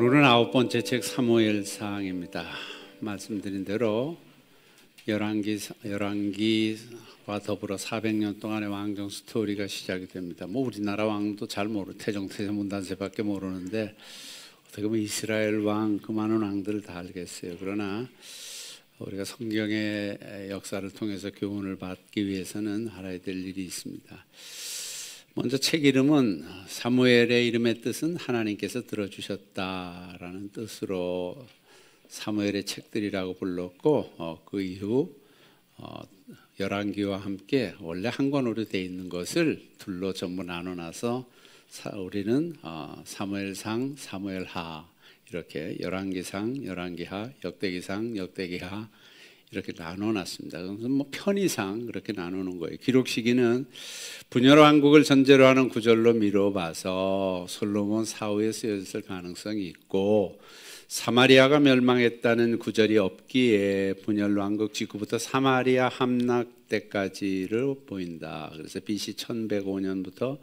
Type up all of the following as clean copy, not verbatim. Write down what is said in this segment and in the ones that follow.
오늘은 9번째 책 사무엘상입니다. 말씀드린 대로 열왕기와 더불어 400년 동안의 왕정 스토리가 시작이 됩니다. 우리나라 왕도 잘 모르고 태종태세 문단세밖에 모르는데 어떻게 보면 이스라엘 왕 그 많은 왕들을 다 알겠어요. 그러나 우리가 성경의 역사를 통해서 교훈을 받기 위해서는 알아야 될 일이 있습니다. 먼저 책 이름은 사무엘의 이름의 뜻은 하나님께서 들어주셨다라는 뜻으로 사무엘의 책들이라고 불렀고, 그 이후 열왕기와 함께 원래 한 권으로 되어 있는 것을 둘로 전부 나눠놔서 우리는 사무엘상, 사무엘하 이렇게 열왕기상, 열왕기하, 역대기상, 역대기하 이렇게 나눠놨습니다. 그래서 편의상 그렇게 나누는 거예요. 기록 시기는 분열 왕국을 전제로 하는 구절로 미뤄봐서 솔로몬 사후에 쓰여졌을 가능성이 있고, 사마리아가 멸망했다는 구절이 없기에 분열 왕국 직후부터 사마리아 함락 때까지를 보인다. 그래서 BC 1105년부터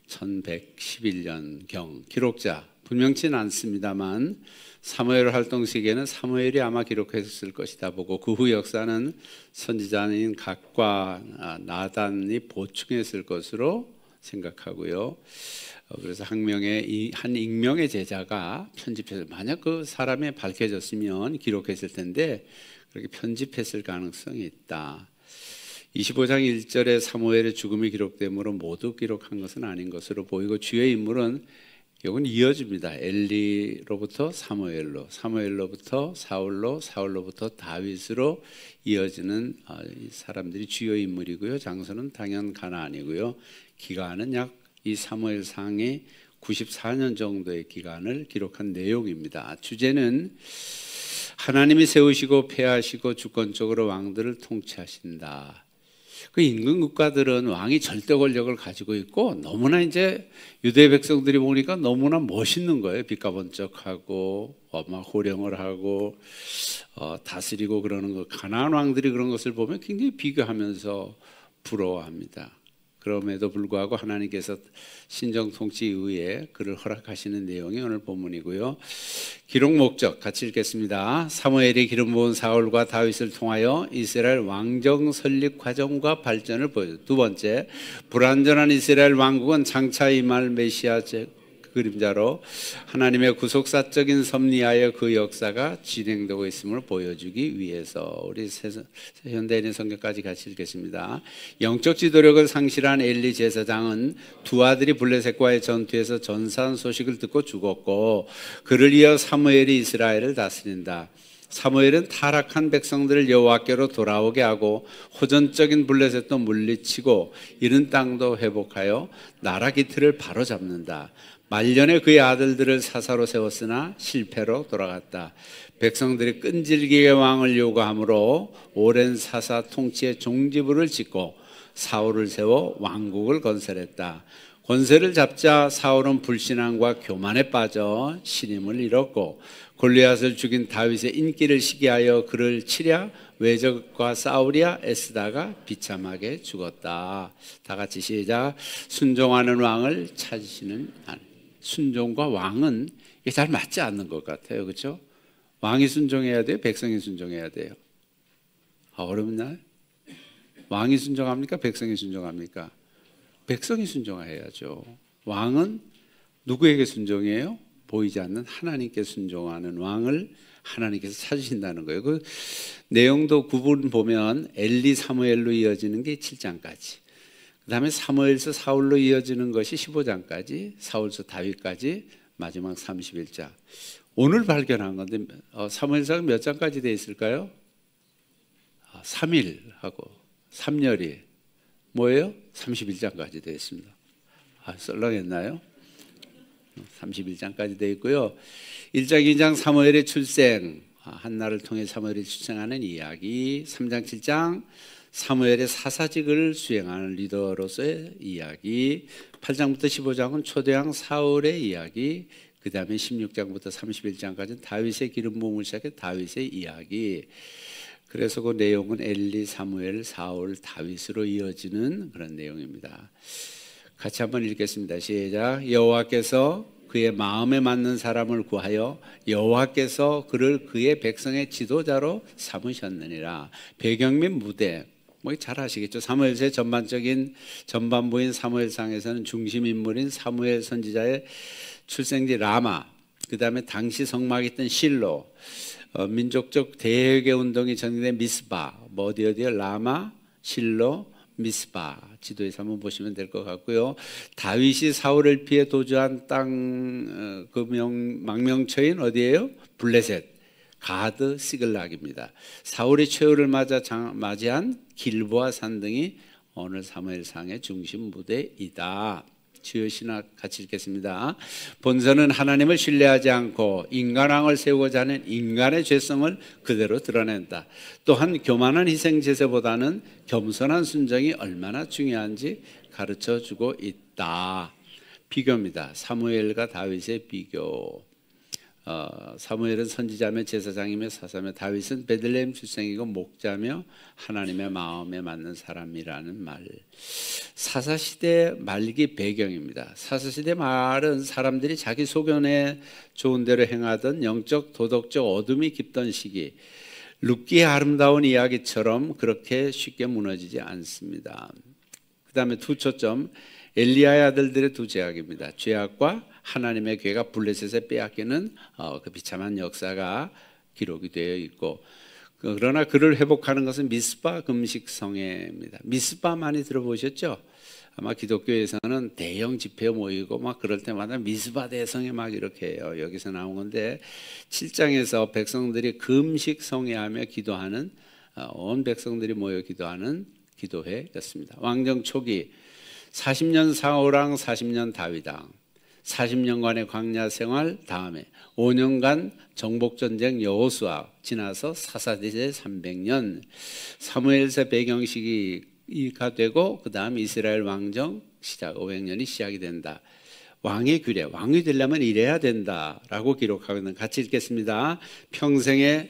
1111년경 기록자 분명치는 않습니다만 사무엘 활동 시기에는 사무엘이 아마 기록했을 것이다 보고, 그 후 역사는 선지자인 갓과 나단이 보충했을 것으로 생각하고요. 그래서 한 익명의 제자가 편집해서, 만약 그 사람이 밝혀졌으면 기록했을 텐데 그렇게 편집했을 가능성이 있다. 25장 1절에 사무엘의 죽음이 기록되므로 모두 기록한 것은 아닌 것으로 보이고, 주요 인물은 이건 이어집니다. 엘리로부터 사무엘로, 사무엘로부터 사울로, 사울로부터 다윗으로 이어지는 사람들이 주요 인물이고요. 장소는 당연 가나안이고요. 기간은 약 이 사무엘상의 94년 정도의 기간을 기록한 내용입니다. 주제는 하나님이 세우시고 폐하시고 주권적으로 왕들을 통치하신다. 그 인근 국가들은 왕이 절대 권력을 가지고 있고, 너무나 이제 유대 백성들이 보니까 너무나 멋있는 거예요. 빛가번쩍하고 막 호령을 하고 다스리고 그러는 거. 가나안 왕들이 그런 것을 보면 굉장히 비교하면서 부러워합니다. 그럼에도 불구하고 하나님께서 신정 통치 이후에 그를 허락하시는 내용이 오늘 본문이고요. 기록 목적 같이 읽겠습니다. 사무엘이 기름 부은 사울과 다윗을 통하여 이스라엘 왕정 설립 과정과 발전을 보여줍니다. 두 번째, 불완전한 이스라엘 왕국은 장차 임할 메시아 그림자로 하나님의 구속사적인 섭리하여 그 역사가 진행되고 있음을 보여주기 위해서. 우리 현대인의 성경까지 같이 읽겠습니다. 영적 지도력을 상실한 엘리 제사장은 두 아들이 블레셋과의 전투에서 전사한 소식을 듣고 죽었고, 그를 이어 사무엘이 이스라엘을 다스린다. 사무엘은 타락한 백성들을 여호와께로 돌아오게 하고 호전적인 블레셋도 물리치고 이른 땅도 회복하여 나라 기틀을 바로잡는다. 말년에 그의 아들들을 사사로 세웠으나 실패로 돌아갔다. 백성들이 끈질기게 왕을 요구하므로 오랜 사사 통치의 종지부를 짓고 사울을 세워 왕국을 건설했다. 권세를 잡자 사울은 불신앙과 교만에 빠져 신임을 잃었고, 골리앗을 죽인 다윗의 인기를 시기하여 그를 치랴 외적과 싸우랴 애쓰다가 비참하게 죽었다. 다 같이 시작. 순종하는 왕을 찾으시는 하나님. 순종과 왕은 이게 잘 맞지 않는 것 같아요. 그렇죠? 왕이 순종해야 돼요? 백성이 순종해야 돼요? 어렵나요? 왕이 순종합니까? 백성이 순종합니까? 백성이 순종해야죠. 왕은 누구에게 순종해요? 보이지 않는 하나님께 순종하는 왕을 하나님께서 찾으신다는 거예요. 그 내용도 구분 보면 엘리 사무엘로 이어지는 게 7장까지, 그 다음에 사무엘서 사울로 이어지는 것이 15장까지, 사울서 다윗까지, 마지막 31장. 오늘 발견한 건데 사무엘서가 몇 장까지 되어 있을까요? 3일하고 3열이 뭐예요? 31장까지 되어 있습니다. 썰렁했나요? 31장까지 되어 있고요. 1장, 2장 사무엘의 출생, 한나를 통해 사무엘이 출생하는 이야기. 3장, 7장 사무엘의 사사직을 수행하는 리더로서의 이야기. 8장부터 15장은 초대왕 사울의 이야기. 그 다음에 16장부터 31장까지는 다윗의 기름 부음을 시작해 다윗의 이야기. 그래서 그 내용은 엘리, 사무엘, 사울, 다윗으로 이어지는 그런 내용입니다. 같이 한번 읽겠습니다. 시작. 여호와께서 그의 마음에 맞는 사람을 구하여 여호와께서 그를 그의 백성의 지도자로 삼으셨느니라. 배경 및 무대 뭐 잘 아시겠죠. 사무엘서의 전반부인 사무엘상에서는 중심 인물인 사무엘 선지자의 출생지 라마, 그 다음에 당시 성막이 있던 실로, 민족적 대회개 운동이 전개된 미스바, 뭐 어디요? 라마, 실로, 미스바 지도에서 한번 보시면 될 것 같고요. 다윗이 사울을 피해 도주한 땅 망명처인 어디예요? 블레셋, 가드, 시글락입니다. 사울이 최후를 맞이한 길보아 산 등이 오늘 사무엘상의 중심 무대이다. 주요 신학 같이 읽겠습니다. 본서는 하나님을 신뢰하지 않고 인간왕을 세우고자 하는 인간의 죄성을 그대로 드러낸다. 또한 교만한 희생 제사보다는 겸손한 순종이 얼마나 중요한지 가르쳐주고 있다. 비교입니다. 사무엘과 다윗의 비교. 사무엘은 선지자며 제사장이며 사사며 다윗은 베들레헴 출생이고 목자며 하나님의 마음에 맞는 사람이라는 말. 사사시대 말기 배경입니다. 사사시대 말은 사람들이 자기 소견에 좋은 대로 행하던 영적 도덕적 어둠이 깊던 시기. 룻기의 아름다운 이야기처럼 그렇게 쉽게 무너지지 않습니다. 그 다음에 두 초점, 엘리야의 아들들의 두 죄악입니다. 죄악과 하나님의 괴가 블레셋에 빼앗기는 그 비참한 역사가 기록이 되어 있고, 그러나 그를 회복하는 것은 미스바 금식 성회입니다. 미스바 많이 들어보셨죠? 아마 기독교에서는 대형 집회 모이고 막 그럴 때마다 미스바 대성회 막 이렇게 해요. 여기서 나온 건데 7장에서 백성들이 금식 성회하며 기도하는, 온 백성들이 모여 기도하는 기도회였습니다. 왕정 초기 40년 사울왕, 40년 다윗왕, 40년간의 광야 생활 다음에 5년간 정복전쟁 여호수아 지나서 사사시대 300년 사무엘서 배경 시기가 되고 그 다음 이스라엘 왕정 시작 500년이 시작이 된다. 왕의 규례, 왕이 되려면 이래야 된다라고 기록하고 있는, 같이 읽겠습니다. 평생에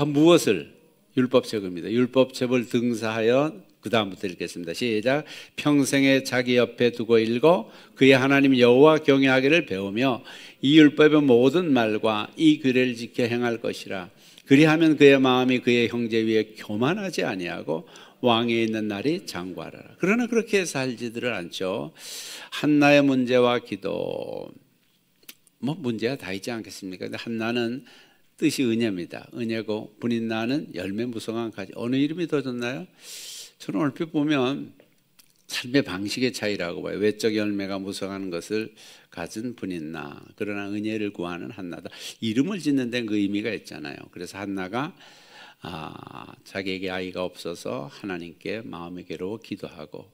무엇을? 율법책입니다. 율법책을 등사하여, 그 다음부터 읽겠습니다. 시작. 평생에 자기 옆에 두고 읽어 그의 하나님 여호와 경외하기를 배우며 이 율법의 모든 말과 이 규례를 지켜 행할 것이라. 그리하면 그의 마음이 그의 형제 위에 교만하지 아니하고 왕에 있는 날이 장구하라. 그러나 그렇게 살지들을 않죠. 한나의 문제와 기도, 뭐 문제가 다 있지 않겠습니까? 근데 한나는 뜻이 은혜입니다. 은혜고 분인나는 열매 무성한 가지. 어느 이름이 더 좋나요? 저는 얼핏 보면 삶의 방식의 차이라고 봐요. 외적 열매가 무성한 것을 가진 분인나, 그러나 은혜를 구하는 한나다. 이름을 짓는 데는 그 의미가 있잖아요. 그래서 한나가 자기에게 아이가 없어서 하나님께 마음의 괴로워 기도하고,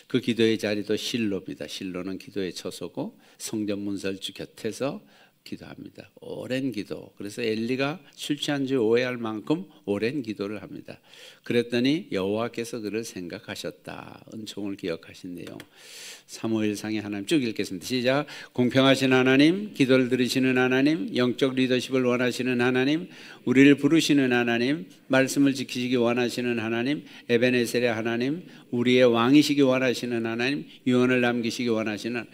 그 기도의 자리도 실로입니다. 실로는 기도의 처소고 성전 문설주 곁에서 기도합니다. 오랜 기도. 그래서 엘리가 술 취한 줄 오해할 만큼 오랜 기도를 합니다. 그랬더니 여호와께서 그를 생각하셨다. 은총을 기억하신 내용. 사무엘상의 하나님 쭉 읽겠습니다. 시작. 공평하신 하나님, 기도를 들으시는 하나님, 영적 리더십을 원하시는 하나님, 우리를 부르시는 하나님, 말씀을 지키시기 원하시는 하나님, 에베네셀의 하나님, 우리의 왕이시기 원하시는 하나님, 유언을 남기시기 원하시는 하나님.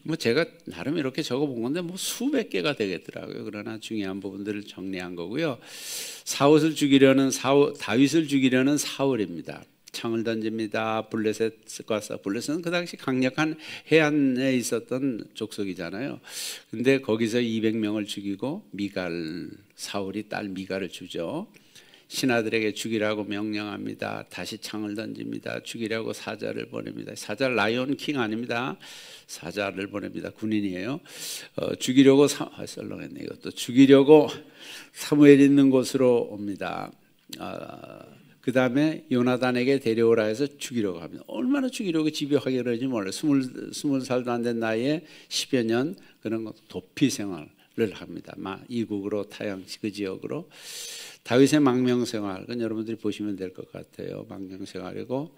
뭐 제가 나름 이렇게 적어본 건데 뭐 수백 개가 되겠더라고요. 그러나 중요한 부분들을 정리한 거고요. 다윗을 죽이려는 사울입니다. 창을 던집니다. 블레셋과 블레셋은 그 당시 강력한 해안에 있었던 족속이잖아요. 근데 거기서 200명을 죽이고 사울이 딸 미갈을 주죠. 신하들에게 죽이라고 명령합니다. 다시 창을 던집니다. 죽이라고 사자를 보냅니다. 사자 라이온 킹 아닙니다. 사자를 보냅니다. 군인이에요. 죽이려고 썰렁했네. 이것도 죽이려고 사무엘 있는 곳으로 옵니다. 그 다음에 요나단에게 데려오라 해서 죽이려고 합니다. 얼마나 죽이려고 집요하게 그러지 몰라요. 20살도 안 된 나이에 10여 년 그런 도피 생활을 합니다. 이국으로 타향시 그 지역으로. 다윗의 망명생활, 그건 여러분들이 보시면 될 것 같아요. 망명생활이고,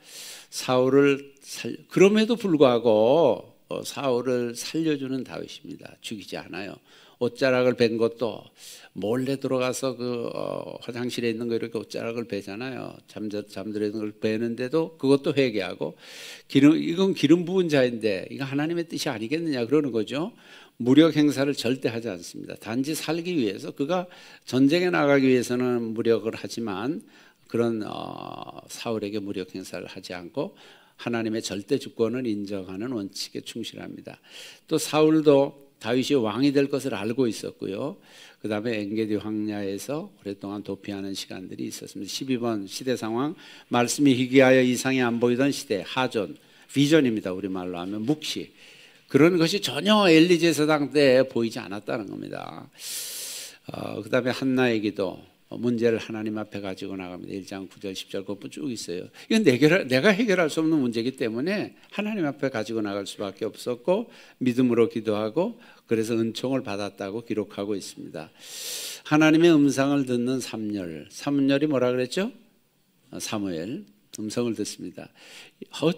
그럼에도 불구하고 사울을 살려주는 다윗입니다. 죽이지 않아요. 옷자락을 벤 것도 몰래 들어가서 화장실에 있는 거 이렇게 옷자락을 베잖아요. 잠들어 있는 걸 베는데도 그것도 회개하고, 이건 기름 부은 자인데 이거 하나님의 뜻이 아니겠느냐 그러는 거죠. 무력 행사를 절대 하지 않습니다. 단지 살기 위해서, 그가 전쟁에 나가기 위해서는 무력을 하지만 그런 사울에게 무력 행사를 하지 않고 하나님의 절대 주권을 인정하는 원칙에 충실합니다. 또 사울도 다윗이 왕이 될 것을 알고 있었고요. 그 다음에 엔게디 황야에서 오랫동안 도피하는 시간들이 있었습니다. 12번 시대 상황, 말씀이 희귀하여 이상이 안 보이던 시대, 하존, 비전입니다. 우리말로 하면 묵시. 그런 것이 전혀 엘리 제사장 때 보이지 않았다는 겁니다. 그 다음에 한나의 기도, 문제를 하나님 앞에 가지고 나갑니다. 1장 9절 10절 그것도 쭉 있어요. 이건 내가 해결할 수 없는 문제이기 때문에 하나님 앞에 가지고 나갈 수밖에 없었고 믿음으로 기도하고 그래서 은총을 받았다고 기록하고 있습니다. 하나님의 음성을 듣는 삼열이 뭐라 그랬죠? 사무엘 음성을 듣습니다.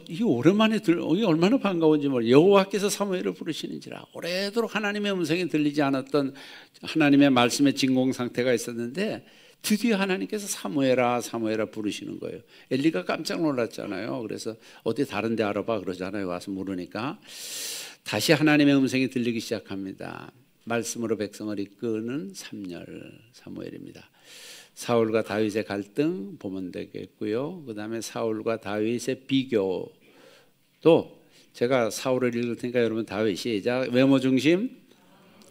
이 오랜만에 이게 얼마나 반가운지 모르겠어요. 여호와께서 사무엘을 부르시는지라. 오래도록 하나님의 음성이 들리지 않았던 하나님의 말씀의 진공 상태가 있었는데 드디어 하나님께서 사무엘아 부르시는 거예요. 엘리가 깜짝 놀랐잖아요. 그래서 어디 다른 데 알아봐 그러잖아요. 와서 물으니까 다시 하나님의 음성이 들리기 시작합니다. 말씀으로 백성을 이끄는 사무엘입니다. 사울과 다윗의 갈등 보면 되겠고요. 그 다음에 사울과 다윗의 비교도 제가 사울을 읽을 테니까 여러분 다윗이 시작. 외모 중심,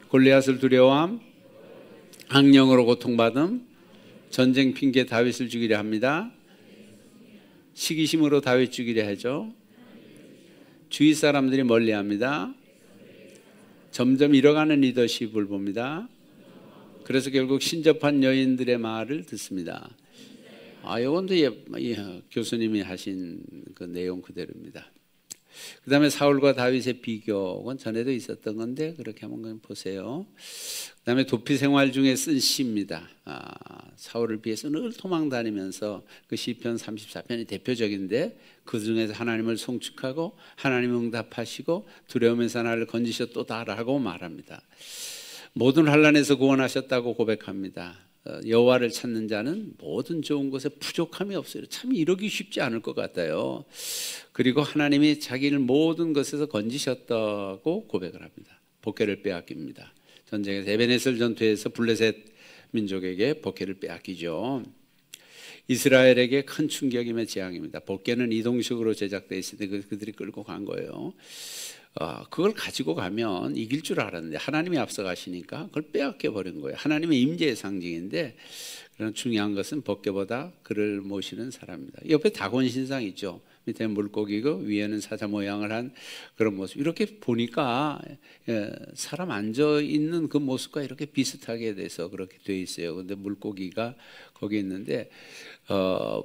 골리앗을 두려워함, 악령으로 고통받음, 전쟁 핑계 다윗을 죽이려 합니다. 시기심으로 다윗 죽이려 하죠. 주위 사람들이 멀리합니다. 점점 잃어가는 리더십을 봅니다. 그래서 결국 신접한 여인들의 말을 듣습니다. 이건도 교수님이 하신 그 내용 그대로입니다. 그 다음에 사울과 다윗의 비교는 전에도 있었던 건데 그렇게 한번 보세요. 그 다음에 도피 생활 중에 쓴 시입니다. 사울을 피해서 늘 도망다니면서 그 시편 34편이 대표적인데 그 중에서 하나님을 송축하고 하나님 응답하시고 두려움에서 나를 건지셨도다라고 말합니다. 모든 환난에서 구원하셨다고 고백합니다. 여호와를 찾는 자는 모든 좋은 것에 부족함이 없어요. 참 이러기 쉽지 않을 것 같아요. 그리고 하나님이 자기를 모든 것에서 건지셨다고 고백을 합니다. 복궤를 빼앗깁니다. 전쟁에서 에베네셀 전투에서 블레셋 민족에게 복궤를 빼앗기죠. 이스라엘에게 큰 충격임의 재앙입니다. 복궤는 이동식으로 제작되어 있는데 그들이 끌고 간 거예요. 그걸 가지고 가면 이길 줄 알았는데 하나님이 앞서 가시니까 그걸 빼앗겨 버린 거예요. 하나님의 임재의 상징인데 그런 중요한 것은 복궤보다 그를 모시는 사람입니다. 옆에 다곤 신상 있죠. 밑에 물고기고 위에는 사자 모양을 한 그런 모습. 이렇게 보니까 사람 앉아 있는 그 모습과 이렇게 비슷하게 돼서 그렇게 돼 있어요. 그런데 물고기가 거기 있는데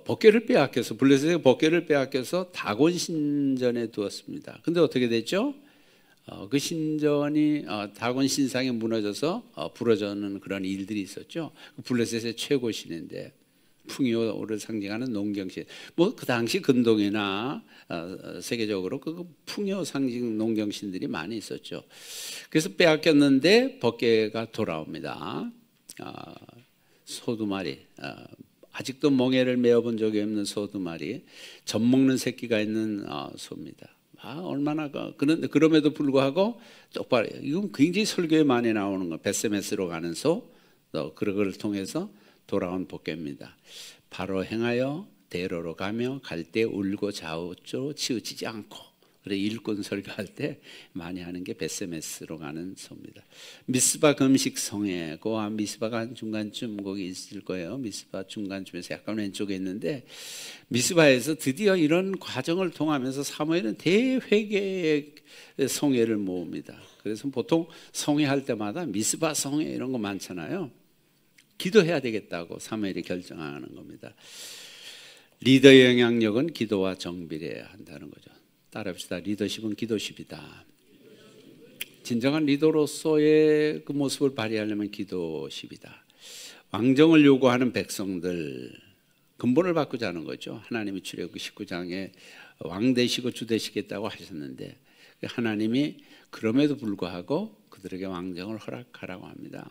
복궤를 빼앗겨서 블레셋의 복궤를 빼앗겨서 다곤 신전에 두었습니다. 근데 어떻게 됐죠? 그 신전이 다곤 신상이 무너져서 부러져는 그런 일들이 있었죠. 블레셋의 최고 신인데 풍요를 상징하는 농경신. 뭐 그 당시 근동이나 세계적으로 그 풍요 상징 농경신들이 많이 있었죠. 그래서 빼앗겼는데 복궤가 돌아옵니다. 소 2마리. 아직도 멍에를 메어본 적이 없는 소 2마리, 젖 먹는 새끼가 있는 소입니다. 얼마나 그럼에도 불구하고 똑바로 이건 굉장히 설교에 많이 나오는 거. 베세메스로 가는 소, 그걸 통해서 돌아온 복궤입니다. 바로 행하여 대로로 가며 갈 때 울고 좌우로 치우치지 않고. 그래 일꾼 설교할 때 많이 하는 게 베세메스로 가는 소입니다. 미스바 금식 성에 미스바가 한 중간쯤 거기 있을 거예요. 미스바 중간쯤에서 약간 왼쪽에 있는데 미스바에서 드디어 이런 과정을 통하면서 사무엘은 대회개의 성회를 모읍니다. 그래서 보통 성회할 때마다 미스바 성회 이런 거 많잖아요. 기도해야 되겠다고 사무엘이 결정하는 겁니다. 리더의 영향력은 기도와 정비례해야 한다는 거죠. 따라합시다. 리더십은 기도십이다. 진정한 리더로서의 그 모습을 발휘하려면 기도십이다. 왕정을 요구하는 백성들 근본을 바꾸자는 거죠. 하나님이 출애굽기 19장에 왕 되시고 주 되시겠다고 하셨는데 하나님이 그럼에도 불구하고 그들에게 왕정을 허락하라고 합니다.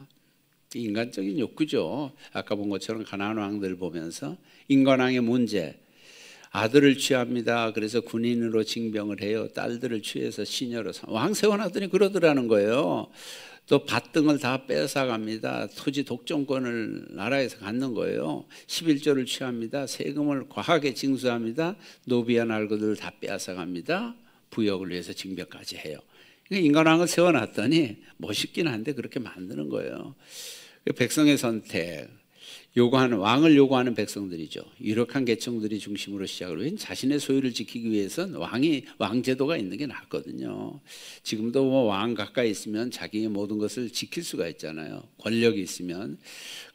인간적인 욕구죠. 아까 본 것처럼 가나안 왕들 보면서 인간왕의 문제, 아들을 취합니다. 그래서 군인으로 징병을 해요. 딸들을 취해서 시녀로 왕 세워놨더니 그러더라는 거예요. 또 밭등을 다 뺏어갑니다. 토지 독점권을 나라에서 갖는 거예요. 11조를 취합니다. 세금을 과하게 징수합니다. 노비와 날거들을 다 빼앗아갑니다. 부역을 위해서 징병까지 해요. 인간왕을 세워놨더니 멋있긴 한데 그렇게 만드는 거예요. 백성의 선택, 왕을 요구하는 백성들이죠. 유력한 계층들이 중심으로 시작을 해 자신의 소유를 지키기 위해서는 왕제도가 있는 게 낫거든요. 지금도 뭐 왕 가까이 있으면 자기의 모든 것을 지킬 수가 있잖아요. 권력이 있으면.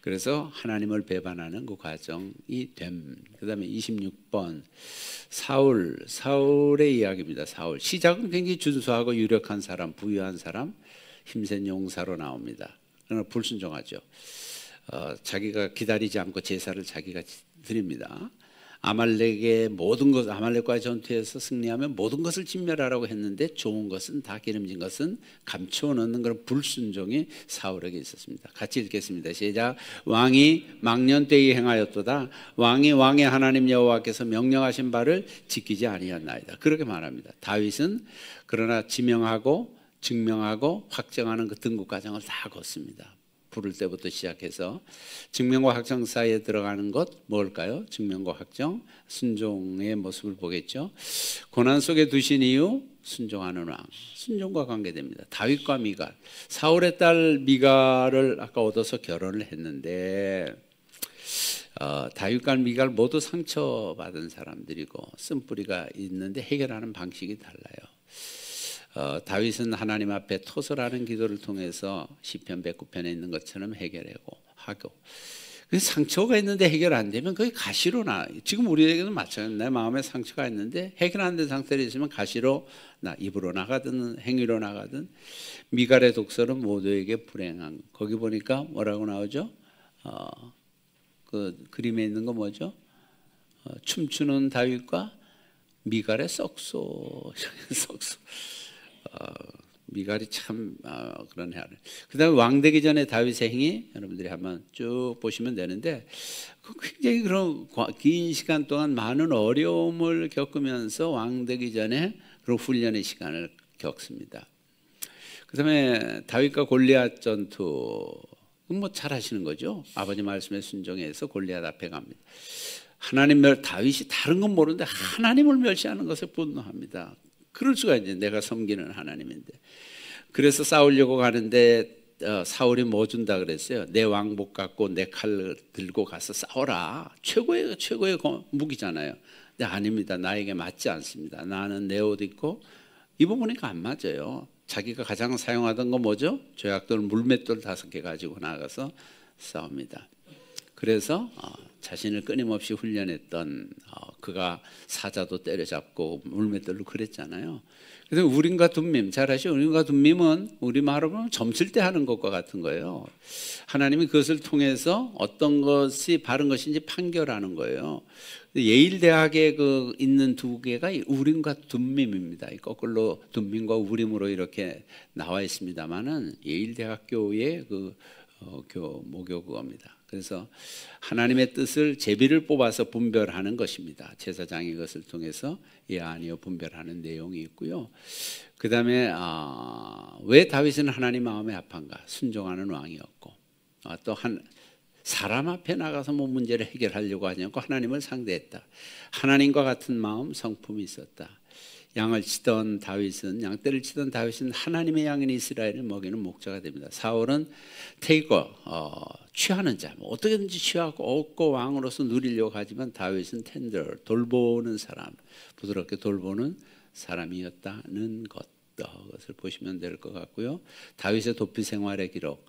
그래서 하나님을 배반하는 그 과정이 됨. 그 다음에 26번 사울의 이야기입니다. 사울 시작은 굉장히 준수하고 유력한 사람, 부유한 사람, 힘센 용사로 나옵니다. 그러나 불순종하죠. 자기가 기다리지 않고 제사를 자기가 드립니다. 아말렉과의 전투에서 승리하면 모든 것을 진멸하라고 했는데 좋은 것은 다 기름진 것은 감추어 놓는 그런 불순종이 사울에게 있었습니다. 같이 읽겠습니다. 시작. 왕이 망년되이 행하였도다. 왕이 왕의 하나님 여호와께서 명령하신 바를 지키지 아니하였나이다. 그렇게 말합니다. 다윗은 그러나 지명하고 증명하고 확정하는 그 등급 과정을 다 걷습니다. 부를 때부터 시작해서 증명과 확정 사이에 들어가는 것 뭘까요? 증명과 확정, 순종의 모습을 보겠죠. 고난 속에 두신 이유 순종하는 왕, 순종과 관계됩니다. 다윗과 미갈, 사울의 딸 미갈을 아까 얻어서 결혼을 했는데 다윗과 미갈 모두 상처받은 사람들이고 쓴뿌리가 있는데 해결하는 방식이 달라요. 다윗은 하나님 앞에 토설하는 기도를 통해서 시편 109편에 있는 것처럼 하고 상처가 있는데 해결 안 되면 그게 가시로 지금 우리에게도 마찬가지입니다. 내 마음에 상처가 있는데 해결 안 된 상태로 있으면 가시로 입으로 나가든 행위로 나가든. 미갈의 독설은 모두에게 불행한 거기 보니까 뭐라고 나오죠? 그 그림에 있는 거 뭐죠? 춤추는 다윗과 미갈의 썩소. 미갈이 참 그런 해야. 그다음에 왕 되기 전에 다윗의 행위 여러분들이 한번 쭉 보시면 되는데 굉장히 그런 긴 시간 동안 많은 어려움을 겪으면서 왕 되기 전에 그런 훈련의 시간을 겪습니다. 그다음에 다윗과 골리앗 전투 뭐 잘하시는 거죠. 아버지 말씀에 순종해서 골리앗 앞에 갑니다. 다윗이 다른 건 모르는데 하나님을 멸시하는 것에 분노합니다. 그럴 수가 있는데 내가 섬기는 하나님인데. 그래서 싸우려고 가는데 사울이 뭐 준다 그랬어요? 내 왕복 갖고 내 칼을 들고 가서 싸워라. 최고의 무기잖아요. 근데 아닙니다. 나에게 맞지 않습니다. 나는 내 옷 입고 입어보니까 안 맞아요. 자기가 가장 사용하던 거 뭐죠? 조약돌 물맷돌 5개 가지고 나가서 싸웁니다. 그래서 자신을 끊임없이 훈련했던 그가 사자도 때려잡고 물맷돌로 그랬잖아요. 그래서 우림과 둠밈 잘 아시죠? 우림과 둠밈은 우리말로 보면 점칠 때 하는 것과 같은 거예요. 하나님이 그것을 통해서 어떤 것이 바른 것인지 판결하는 거예요. 예일대학에 있는 두 개가 우림과 둠밈입니다. 거꾸로 둠밈과 우림으로 이렇게 나와 있습니다만은 예일대학교의 모교 그겁니다. 그래서 하나님의 뜻을 제비를 뽑아서 분별하는 것입니다. 제사장이 이것을 통해서 아니요 분별하는 내용이 있고요. 그 다음에 왜 다윗은 하나님 마음에 합한가? 순종하는 왕이었고 또 사람 앞에 나가서 뭐 문제를 해결하려고 하지 않고 하나님을 상대했다. 하나님과 같은 마음, 성품이 있었다. 양떼를 치던 다윗은 하나님의 양인 이스라엘을 먹이는 목자가 됩니다. 사울은 취하는 자, 어떻게든지 취하고 얻고 왕으로서 누리려고 하지만 다윗은 돌보는 사람, 부드럽게 돌보는 사람이었다는 것을 보시면 될 것 같고요. 다윗의 도피 생활의 기록,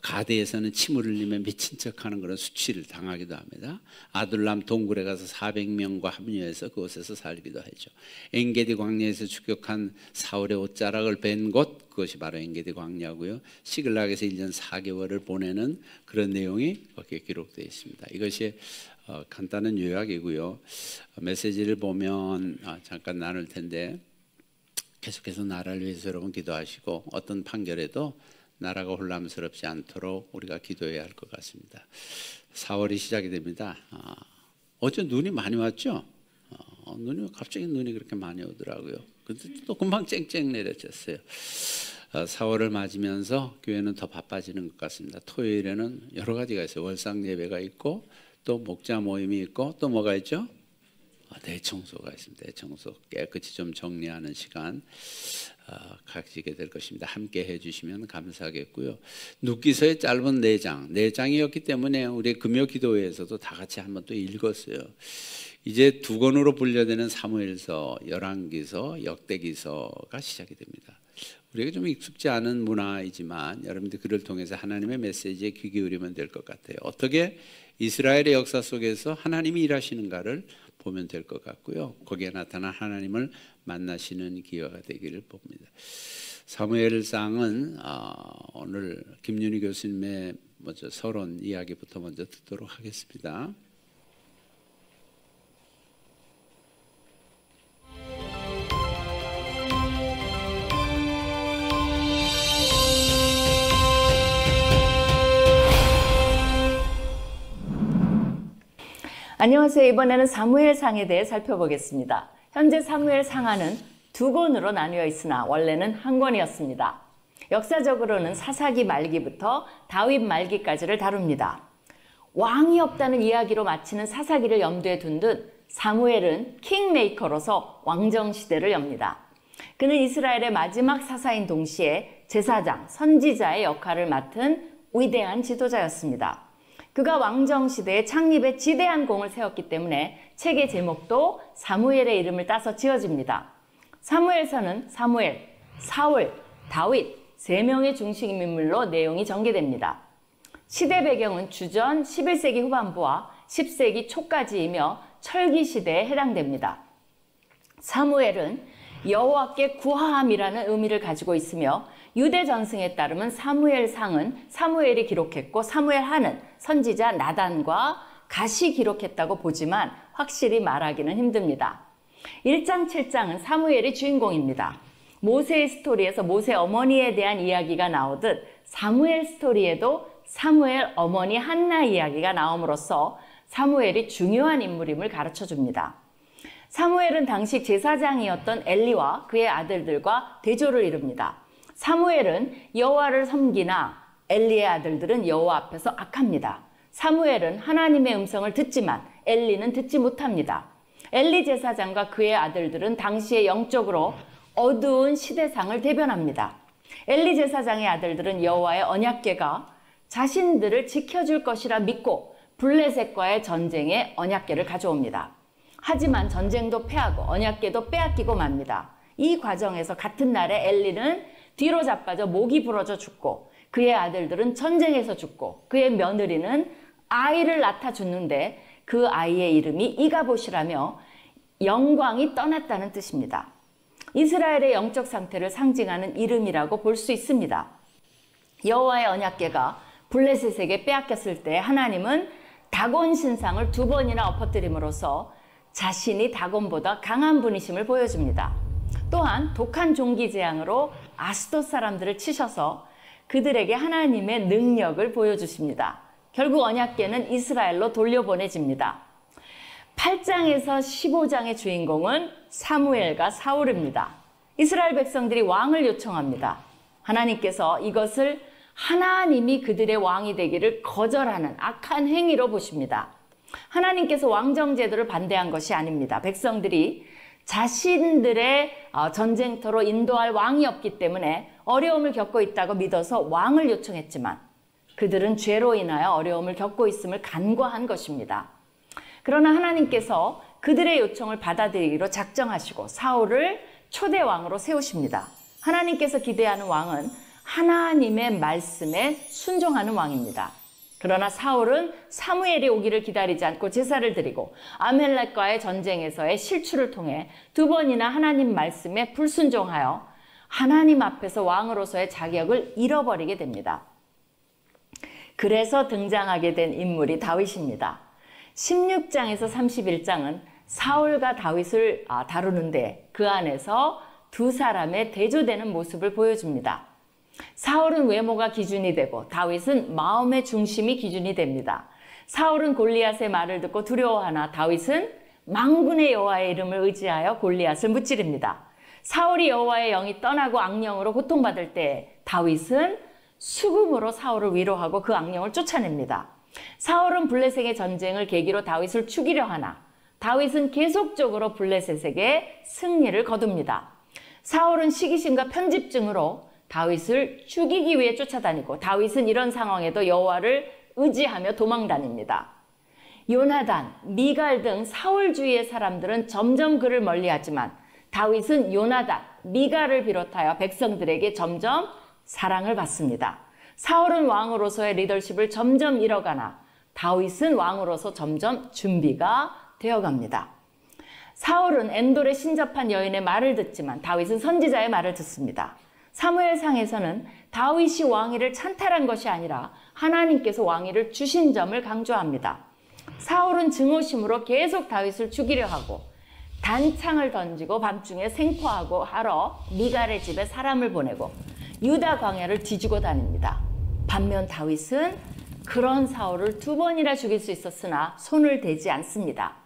가드에서는 침을 흘리며 미친 척하는 그런 수치를 당하기도 합니다. 아둘람 동굴에 가서 400명과 합류해서 그곳에서 살기도 하죠. 엔게디 광야에서 추격한 사울의 옷자락을 벤 곳, 그것이 바로 엔게디 광야고요. 시글락에서 1년 4개월을 보내는 그런 내용이 거기에 기록되어 있습니다. 이것이 간단한 요약이고요. 메시지를 보면 잠깐 나눌 텐데 계속해서 나라를 위해서 여러분 기도하시고 어떤 판결에도 나라가 혼란스럽지 않도록 우리가 기도해야 할 것 같습니다. 4월이 시작이 됩니다. 어제 눈이 많이 왔죠? 갑자기 눈이 그렇게 많이 오더라고요. 근데 또 금방 쨍쨍 내려졌어요. 4월을 맞으면서 교회는 더 바빠지는 것 같습니다. 토요일에는 여러 가지가 있어요. 월상 예배가 있고 또 목자 모임이 있고 또 뭐가 있죠? 대청소가 있습니다. 대청소 깨끗이 좀 정리하는 시간 가지게 될 것입니다. 함께 해주시면 감사하겠고요. 눕기서의 짧은 4장이었기 때문에 우리 금요 기도회에서도 다 같이 한번 또 읽었어요. 이제 두 권으로 분류되는 사무엘서, 열왕기서, 역대기서가 시작이 됩니다. 우리가 좀 익숙지 않은 문화이지만 여러분들 그를 통해서 하나님의 메시지에 귀 기울이면 될 것 같아요. 어떻게 이스라엘의 역사 속에서 하나님이 일하시는가를 보면 될 것 같고요. 거기에 나타난 하나님을 만나시는 기회가 되기를 봅니다. 사무엘상은 오늘 김윤희 교수님의 먼저 서론 이야기부터 먼저 듣도록 하겠습니다. 안녕하세요. 이번에는 사무엘상에 대해 살펴보겠습니다. 현재 사무엘상하는 두 권으로 나뉘어 있으나 원래는 한 권이었습니다. 역사적으로는 사사기 말기부터 다윗 말기까지를 다룹니다. 왕이 없다는 이야기로 마치는 사사기를 염두에 둔 듯 사무엘은 킹메이커로서 왕정시대를 엽니다. 그는 이스라엘의 마지막 사사인 동시에 제사장, 선지자의 역할을 맡은 위대한 지도자였습니다. 그가 왕정시대의 창립에 지대한 공을 세웠기 때문에 책의 제목도 사무엘의 이름을 따서 지어집니다. 사무엘서는 사무엘, 사울, 다윗 3명의 중심 인물로 내용이 전개됩니다. 시대 배경은 주전 11세기 후반부와 10세기 초까지이며 철기 시대에 해당됩니다. 사무엘은 여호와께 구하함이라는 의미를 가지고 있으며 유대 전승에 따르면 사무엘상은 사무엘이 기록했고 사무엘하는 선지자 나단과 갓이 기록했다고 보지만 확실히 말하기는 힘듭니다. 1장, 7장은 사무엘이 주인공입니다. 모세의 스토리에서 모세 어머니에 대한 이야기가 나오듯 사무엘 스토리에도 사무엘 어머니 한나 이야기가 나옴으로써 사무엘이 중요한 인물임을 가르쳐줍니다. 사무엘은 당시 제사장이었던 엘리와 그의 아들들과 대조를 이룹니다. 사무엘은 여호와를 섬기나 엘리의 아들들은 여호와 앞에서 악합니다. 사무엘은 하나님의 음성을 듣지만 엘리는 듣지 못합니다. 엘리 제사장과 그의 아들들은 당시에 영적으로 어두운 시대상을 대변합니다. 엘리 제사장의 아들들은 여호와의 언약궤가 자신들을 지켜줄 것이라 믿고 블레셋과의 전쟁에 언약궤를 가져옵니다. 하지만 전쟁도 패하고 언약궤도 빼앗기고 맙니다. 이 과정에서 같은 날에 엘리는 뒤로 자빠져 목이 부러져 죽고 그의 아들들은 전쟁에서 죽고 그의 며느리는 아이를 낳다 죽는데 그 아이의 이름이 이가봇이라며 영광이 떠났다는 뜻입니다. 이스라엘의 영적 상태를 상징하는 이름이라고 볼 수 있습니다. 여호와의 언약궤가 블레셋에게 빼앗겼을 때 하나님은 다곤 신상을 2번이나 엎어뜨림으로써 자신이 다곤보다 강한 분이심을 보여줍니다. 또한 독한 종기 재앙으로 아스돗 사람들을 치셔서 그들에게 하나님의 능력을 보여주십니다. 결국 언약궤는 이스라엘로 돌려보내집니다. 8장에서 15장의 주인공은 사무엘과 사울입니다. 이스라엘 백성들이 왕을 요청합니다. 하나님께서 이것을 하나님이 그들의 왕이 되기를 거절하는 악한 행위로 보십니다. 하나님께서 왕정제도를 반대한 것이 아닙니다. 백성들이 자신들의 전쟁터로 인도할 왕이 없기 때문에 어려움을 겪고 있다고 믿어서 왕을 요청했지만 그들은 죄로 인하여 어려움을 겪고 있음을 간과한 것입니다. 그러나 하나님께서 그들의 요청을 받아들이기로 작정하시고 사울을 초대왕으로 세우십니다. 하나님께서 기대하는 왕은 하나님의 말씀에 순종하는 왕입니다. 그러나 사울은 사무엘이 오기를 기다리지 않고 제사를 드리고 아말렉과의 전쟁에서의 실추를 통해 2번이나 하나님 말씀에 불순종하여 하나님 앞에서 왕으로서의 자격을 잃어버리게 됩니다. 그래서 등장하게 된 인물이 다윗입니다. 16장에서 31장은 사울과 다윗을 다루는데 그 안에서 두 사람의 대조되는 모습을 보여줍니다. 사울은 외모가 기준이 되고 다윗은 마음의 중심이 기준이 됩니다. 사울은 골리앗의 말을 듣고 두려워하나 다윗은 만군의 여호와의 이름을 의지하여 골리앗을 무찌릅니다. 사울이 여호와의 영이 떠나고 악령으로 고통받을 때 다윗은 수금으로 사울을 위로하고 그 악령을 쫓아냅니다. 사울은 블레셋의 전쟁을 계기로 다윗을 죽이려 하나 다윗은 계속적으로 블레셋에게 승리를 거둡니다. 사울은 시기심과 편집증으로 다윗을 죽이기 위해 쫓아다니고 다윗은 이런 상황에도 여호와를 의지하며 도망다닙니다. 요나단, 미갈 등 사울 주위의 사람들은 점점 그를 멀리하지만 다윗은 요나단, 미갈을 비롯하여 백성들에게 점점 사랑을 받습니다. 사울은 왕으로서의 리더십을 점점 잃어가나 다윗은 왕으로서 점점 준비가 되어갑니다. 사울은 엔돌에 신접한 여인의 말을 듣지만 다윗은 선지자의 말을 듣습니다. 사무엘상에서는 다윗이 왕위를 찬탈한 것이 아니라 하나님께서 왕위를 주신 점을 강조합니다. 사울은 증오심으로 계속 다윗을 죽이려 하고 단창을 던지고 밤중에 생포하고 하러 미갈의 집에 사람을 보내고 유다 광야를 뒤지고 다닙니다. 반면 다윗은 그런 사울을 2번이나 죽일 수 있었으나 손을 대지 않습니다.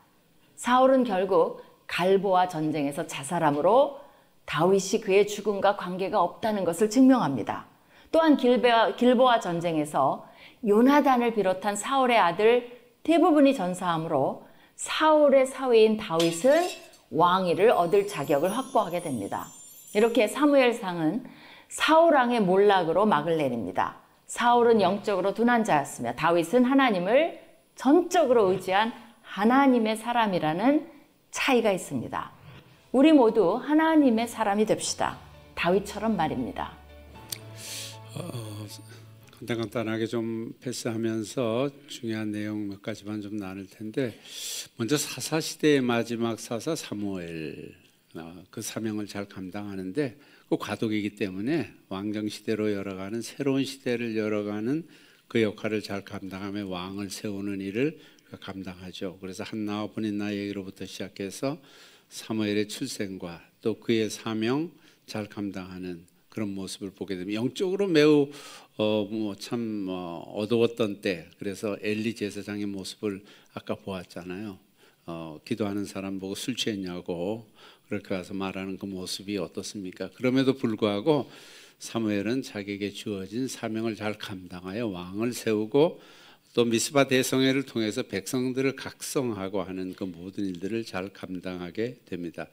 사울은 결국 갈보아 전쟁에서 자살함으로 다윗이 그의 죽음과 관계가 없다는 것을 증명합니다. 또한 길보아 전쟁에서 요나단을 비롯한 사울의 아들 대부분이 전사함으로 사울의 사위인 다윗은 왕위를 얻을 자격을 확보하게 됩니다. 이렇게 사무엘상은 사울왕의 몰락으로 막을 내립니다. 사울은 영적으로 둔한 자였으며 다윗은 하나님을 전적으로 의지한 하나님의 사람이라는 차이가 있습니다. 우리 모두 하나님의 사람이 됩시다. 다윗처럼 말입니다. 간단하게 좀 패스하면서 중요한 내용 몇 가지만 좀 나눌 텐데, 먼저 사사시대의 마지막 사사 사무엘, 그 사명을 잘 감당하는데 그 과도기이기 때문에 왕정시대로 열어가는 새로운 시대를 열어가는 그 역할을 잘 감당하며 왕을 세우는 일을 감당하죠. 그래서 한나와 브닛나 얘기로부터 시작해서 사무엘의 출생과 또 그의 사명 잘 감당하는 그런 모습을 보게 됩니다. 영적으로 매우 어두웠던 때, 그래서 엘리 제사장의 모습을 아까 보았잖아요. 기도하는 사람 보고 술 취했냐고 그렇게 와서 말하는 그 모습이 어떻습니까? 그럼에도 불구하고 사무엘은 자기에게 주어진 사명을 잘 감당하여 왕을 세우고 또 미스바 대성회를 통해서 백성들을 각성하고 하는 그 모든 일들을 잘 감당하게 됩니다.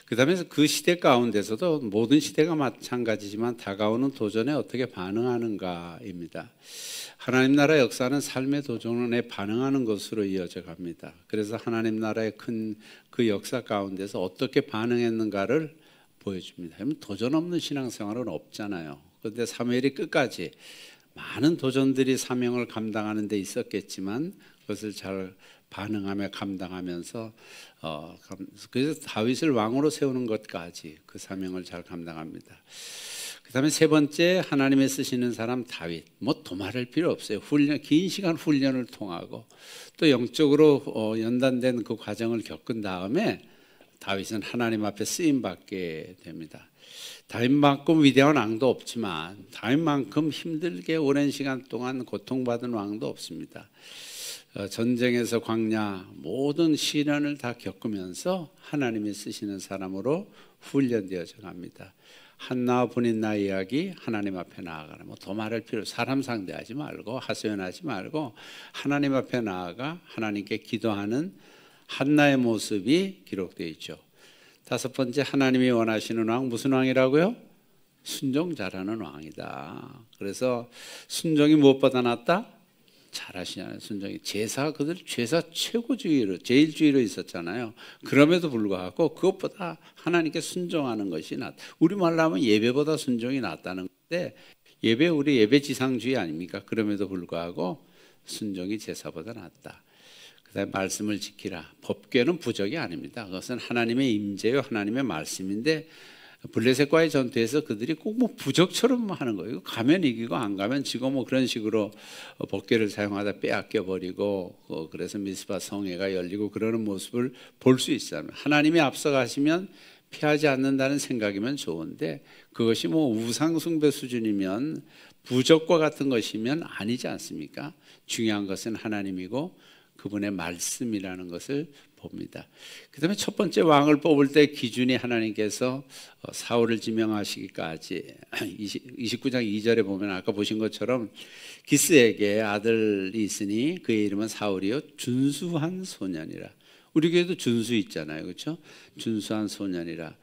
그 다음에 그 시대 가운데서도 모든 시대가 마찬가지지만 다가오는 도전에 어떻게 반응하는가입니다. 하나님 나라 역사는 삶의 도전에 반응하는 것으로 이어져 갑니다. 그래서 하나님 나라의 큰 그 역사 가운데서 어떻게 반응했는가를 보여줍니다. 도전 없는 신앙생활은 없잖아요. 그런데 사무엘이 끝까지 많은 도전들이 사명을 감당하는 데 있었겠지만 그것을 잘 반응하며 감당하면서 그래서 다윗을 왕으로 세우는 것까지 그 사명을 잘 감당합니다. 그 다음에 세 번째, 하나님의 쓰시는 사람 다윗. 도말할 필요 없어요. 긴 시간 훈련을 통하고 또 영적으로 연단된 그 과정을 겪은 다음에 다윗은 하나님 앞에 쓰임받게 됩니다. 다윗만큼 위대한 왕도 없지만 다윗만큼 힘들게 오랜 시간 동안 고통받은 왕도 없습니다. 전쟁에서 광야 모든 시련을 다 겪으면서 하나님이 쓰시는 사람으로 훈련되어져 갑니다. 한나와 브닛나 이야기, 하나님 앞에 나아가라. 더 말할 필요, 사람 상대하지 말고 하소연하지 말고 하나님 앞에 나아가 하나님께 기도하는 한나의 모습이 기록되어 있죠. 다섯 번째, 하나님이 원하시는 왕, 무슨 왕이라고요? 순종 잘하는 왕이다. 그래서 순종이 무엇보다 낫다? 잘하시잖아요. 순종이. 그들 제사 최고주의로, 제일주의로 있었잖아요. 그럼에도 불구하고 그것보다 하나님께 순종하는 것이 낫다. 우리말로 하면 예배보다 순종이 낫다는 건데, 우리 예배 지상주의 아닙니까? 그럼에도 불구하고 순종이 제사보다 낫다. 그다음에 말씀을 지키라. 법궤는 부적이 아닙니다. 그것은 하나님의 임재요, 하나님의 말씀인데 블레셋과의 전투에서 그들이 꼭 부적처럼 하는 거예요. 가면 이기고 안 가면 지고 그런 식으로 법궤를 사용하다 빼앗겨 버리고 그래서 미스바 성회가 열리고 그러는 모습을 볼 수 있어요. 하나님이 앞서가시면 피하지 않는다는 생각이면 좋은데 그것이 우상 숭배 수준이면 부적과 같은 것이면 아니지 않습니까? 중요한 것은 하나님이고 그분의 말씀이라는 것을 봅니다. 그다음에 첫 번째 왕을 뽑을 때 기준이 하나님께서 사울을 지명하시기까지 29장 2절에 보면 아까 보신 것처럼 기스에게 아들이 있으니 그의 이름은 사울이요 준수한 소년이라. 우리 교회도 준수 있잖아요, 그렇죠? 준수한 소년이라.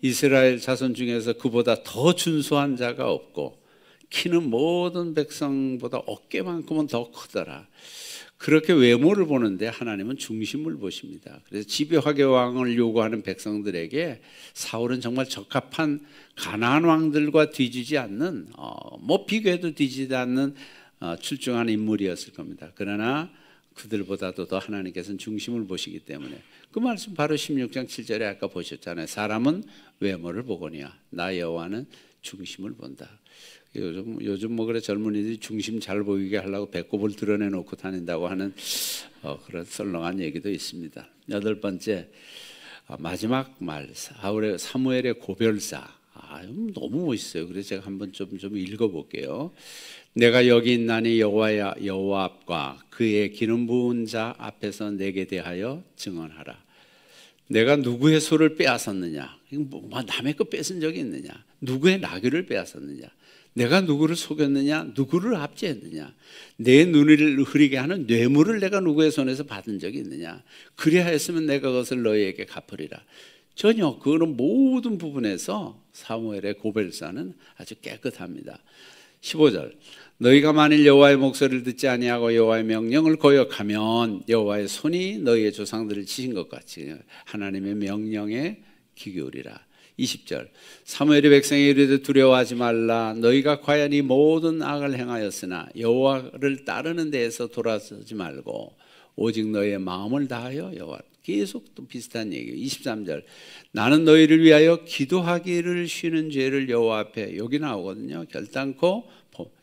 이스라엘 자손 중에서 그보다 더 준수한 자가 없고 키는 모든 백성보다 어깨만큼은 더 크더라. 그렇게 외모를 보는데 하나님은 중심을 보십니다. 그래서 집요하게 왕을 요구하는 백성들에게 사울은 정말 적합한 가나안 왕들과 뒤지지 않는 뭐 비교해도 뒤지지 않는 출중한 인물이었을 겁니다. 그러나 그들보다도 더 하나님께서는 중심을 보시기 때문에 그 말씀 바로 16장 7절에 아까 보셨잖아요. 사람은 외모를 보거니와 나 여호와는 중심을 본다. 요즘 뭐 그래 젊은이들이 중심 잘 보이게 하려고 배꼽을 드러내놓고 다닌다고 하는 그런 썰렁한 얘기도 있습니다. 여덟 번째 마지막 말 사무엘의 고별사. 너무 멋있어요. 그래서 제가 한번 좀 읽어볼게요. 내가 여기 있나니 여호와 앞과 그의 기름 부은 자 앞에서 내게 대하여 증언하라. 내가 누구의 소를 빼앗았느냐? 남의 거 뺏은 적이 있느냐? 누구의 나귀를 빼앗았느냐? 내가 누구를 속였느냐? 누구를 압제했느냐? 내 눈을 흐리게 하는 뇌물을 내가 누구의 손에서 받은 적이 있느냐? 그리하 했으면 내가 그것을 너희에게 갚으리라. 전혀 그거는 모든 부분에서 사무엘의 고별사는 아주 깨끗합니다. 15절 너희가 만일 여호와의 목소리를 듣지 아니하고 여호와의 명령을 거역하면 여호와의 손이 너희의 조상들을 치신 것 같이 하나님의 명령에 기울이라. 20절 사무엘이 백성에게 이르되 두려워하지 말라. 너희가 과연 이 모든 악을 행하였으나 여호와를 따르는 데에서 돌아서지 말고 오직 너희의 마음을 다하여 여호와. 계속 또 비슷한 얘기예요. 23절 나는 너희를 위하여 기도하기를 쉬는 죄를 여호와 앞에 여기 나오거든요. 결단코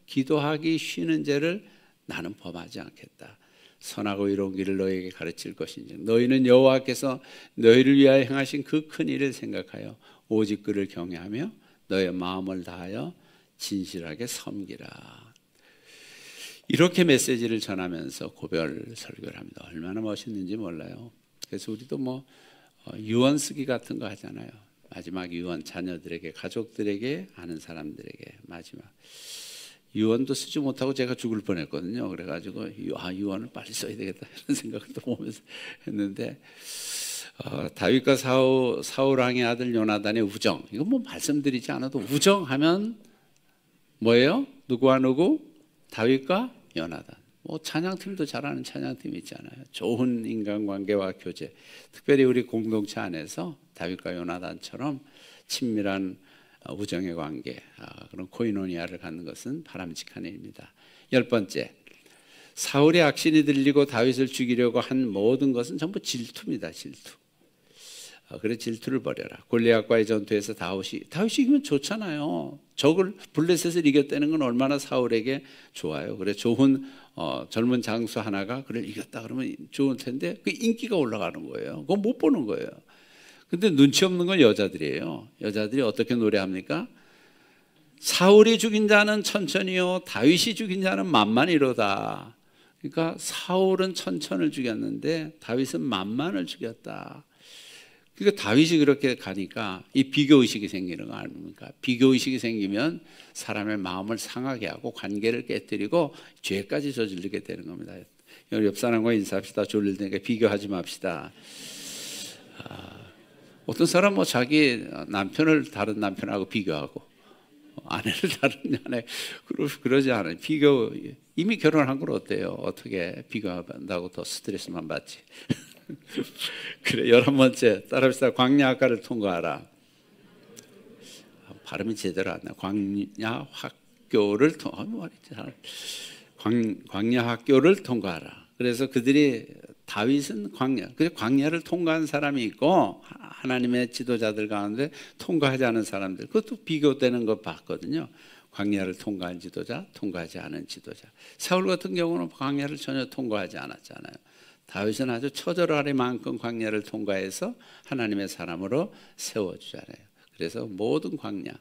기도하기 쉬는 죄를 나는 범하지 않겠다. 선하고 이로운 길을 너희에게 가르칠 것인즉 너희는 여호와께서 너희를 위하여 행하신 그 큰 일을 생각하여 오직 그를 경외하며 너의 마음을 다하여 진실하게 섬기라. 이렇게 메시지를 전하면서 고별 설교를 합니다. 얼마나 멋있는지 몰라요. 그래서 우리도 뭐 유언 쓰기 같은 거 하잖아요. 마지막 유언 자녀들에게 가족들에게 아는 사람들에게 마지막 유언도 쓰지 못하고 제가 죽을 뻔했거든요. 그래가지고 유언을 빨리 써야 되겠다 이런 생각을 또 보면서 했는데 다윗과 사울 왕의 아들 요나단의 우정 이거 뭐 말씀드리지 않아도 우정하면 뭐예요? 누구와 누구? 다윗과 요나단. 뭐 찬양팀도 잘하는 찬양팀이 있잖아요. 좋은 인간관계와 교제, 특별히 우리 공동체 안에서 다윗과 요나단처럼 친밀한 우정의 관계, 그런 코이노니아를 갖는 것은 바람직한 일입니다. 열 번째, 사울의 악신이 들리고 다윗을 죽이려고 한 모든 것은 전부 질투입니다. 질투. 그래 질투를 버려라. 골리앗과의 전투에서 다윗이 이기면 좋잖아요. 적을 블레셋을 이겼다는 건 얼마나 사울에게 좋아요. 그래 좋은 젊은 장수 하나가 그를 이겼다 그러면 좋을 텐데 그 인기가 올라가는 거예요. 그거 못 보는 거예요. 근데 눈치 없는 건 여자들이에요. 여자들이 어떻게 노래합니까? 사울이 죽인 자는 천천히요 다윗이 죽인 자는 만만이로다. 그러니까 사울은 천천을 죽였는데 다윗은 만만을 죽였다. 그러니까 다윗이 그렇게 가니까 이 비교의식이 생기는 거 아닙니까? 비교의식이 생기면 사람의 마음을 상하게 하고 관계를 깨뜨리고 죄까지 저지르게 되는 겁니다. 옆 사람과 인사합시다. 졸릴 테니까 비교하지 맙시다. 어떤 사람 뭐 자기 남편을 다른 남편하고 비교하고 아내를 다른 아내 그러지 않아요. 비교 이미 결혼한 걸 어때요? 어떻게 비교한다고 더 스트레스만 받지? 그래 11번째 따라합시다. 광야학교를 통과하라. 발음이 제대로 안 나. 광야학교를 광야학교를 통과하라. 그래서 그들이 다윗은 광야를 통과한 사람이 있고 하나님의 지도자들 가운데 통과하지 않은 사람들 그것도 비교되는 거 봤거든요. 광야를 통과한 지도자, 통과하지 않은 지도자. 사울 같은 경우는 광야를 전혀 통과하지 않았잖아요. 다윗은 아주 처절하리만큼 광야를 통과해서 하나님의 사람으로 세워주잖아요. 그래서 모든 광야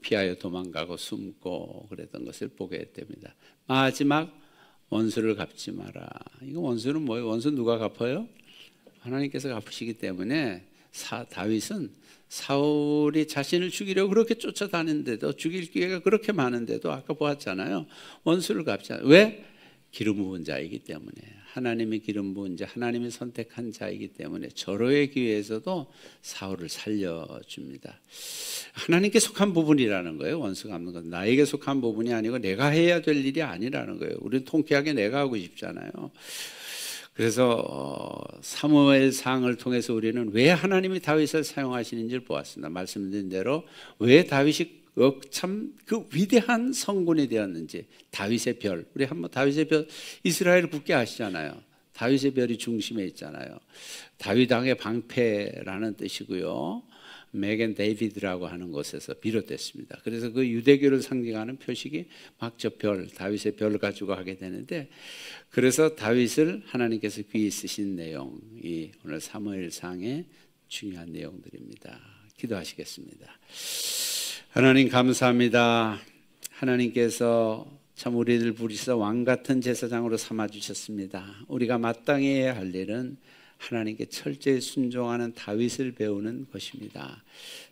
피하여 도망가고 숨고 그랬던 것을 보게 됩니다. 마지막 원수를 갚지 마라. 이거 원수는 뭐예요? 원수 누가 갚아요? 하나님께서 갚으시기 때문에 다윗은 사울이 자신을 죽이려고 그렇게 쫓아다니는데도, 죽일 기회가 그렇게 많은데도 아까 보았잖아요. 원수를 갚지 않아요. 왜? 기름 부은 자이기 때문에. 하나님이 기름 부은 자, 하나님이 선택한 자이기 때문에 절호의 기회에서도 사울을 살려줍니다. 하나님께 속한 부분이라는 거예요. 원수 갚는 건 나에게 속한 부분이 아니고 내가 해야 될 일이 아니라는 거예요. 우리는 통쾌하게 내가 하고 싶잖아요. 그래서 사무엘상을 통해서 우리는 왜 하나님이 다윗을 사용하시는지를 보았습니다. 말씀드린 대로 왜 다윗이 참 그 위대한 성군이 되었는지. 다윗의 별, 우리 한번 다윗의 별, 이스라엘을 굳게 아시잖아요. 다윗의 별이 중심에 있잖아요. 다윗 왕의 방패라는 뜻이고요, 메겐 데이비드라고 하는 곳에서 비롯됐습니다. 그래서 그 유대교를 상징하는 표식이 막 저 별, 다윗의 별을 가지고 하게 되는데, 그래서 다윗을 하나님께서 귀히 쓰신 내용이 오늘 사무엘상의 중요한 내용들입니다. 기도하시겠습니다. 하나님 감사합니다. 하나님께서 참 우리를 부리셔서 왕 같은 제사장으로 삼아주셨습니다. 우리가 마땅히 해야 할 일은 하나님께 철저히 순종하는 다윗을 배우는 것입니다.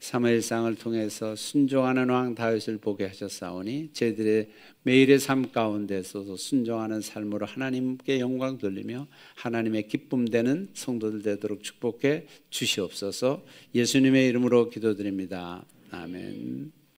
사무엘상을 통해서 순종하는 왕 다윗을 보게 하셨사오니 저희들의 매일의 삶 가운데서도 순종하는 삶으로 하나님께 영광 돌리며 하나님의 기쁨 되는 성도들 되도록 축복해 주시옵소서. 예수님의 이름으로 기도드립니다. 아멘.